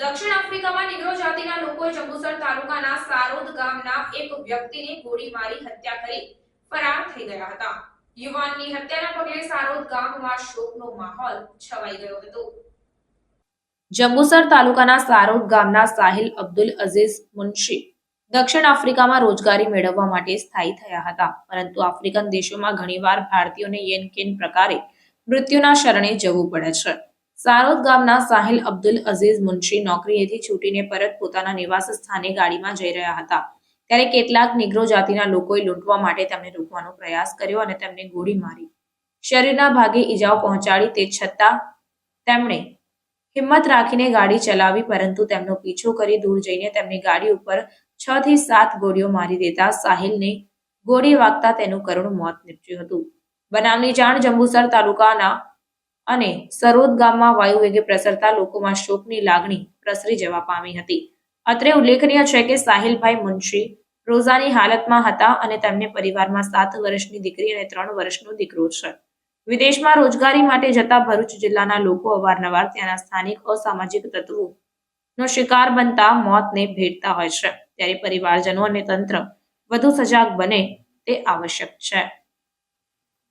દક્ષિણ આફ્રિકામાં નીગ્રો જાતિના લોકોએ જંબુસર તાલુકાના સારોદ ગામના એક વ્યક્તિને ગોળી મારી હત્યા કરી ફરાર થઈ ગયા હતા. યુવાનની હત્યાના પગલે સારોદ ગામમાં શોકનો માહોલ છવાઈ ગયો હતો. જંબુસર તાલુકાના સારોદ ગામના સાહિલ અબ્દુલ અઝીઝ મુનશી દક્ષિણ આફ્રિકામાં રોજગારી મેળવવા માટે સ્થાયી થયા હતા, પરંતુ આફ્રિકન દેશોમાં ઘણીવાર ભારતીયોને યેનકેન પ્રકારે મૃત્યુના શરણે જવું પડે છે. સારોદ ગામના સાહિલ અબ્દુલ અઝીઝ મુનશી નોકરીએથી છૂટીને પરત પોતાના નિવાસ સ્થાને ગાડીમાં જઈ રહ્યા હતા, ત્યારે કેટલાક નીગ્રો જાતિના લોકોએ લૂંટવા માટે તેમને રોકવાનો પ્રયાસ કર્યો અને તેમને ગોળી મારી શરીરના ભાગે ઈજાઓ પહોંચાડી. તે છતાં તેમણે હિંમત રાખીને ગાડી ચલાવી, પરંતુ તેમનો પીછો કરી દૂર જઈને તેમની ગાડી ઉપર 6 થી 7 ગોળીઓ મારી દેતા સાહિલને ગોળી વાગતા તેનું કરુણ મોત નીપજ્યું હતું. બનાવની જાણ જંબુસર તાલુકાના અને સરોદ ગામમાં વાયુ વેગે પ્રસરતા લોકોમાં શોકની લાગણી પ્રસરી જવા પામી હતી. અત્રે ઉલ્લેખનીય છે કે સાહિલભાઈ મુનશી રોજાની હાલતમાં હતા અને તેમને પરિવારમાં 7 વર્ષની દીકરી અને 3 વર્ષનો દીકરો છે. વિદેશમાં રોજગારી માટે જતા ભરૂચ જિલ્લાના લોકો અવારનવાર ત્યાંના સ્થાનિક અસામાજિક તત્વોનો શિકાર બનતા મોતને ભેટતા હોય છે, ત્યારે પરિવારજનો અને તંત્ર વધુ સજાગ બને તે આવશ્યક છે.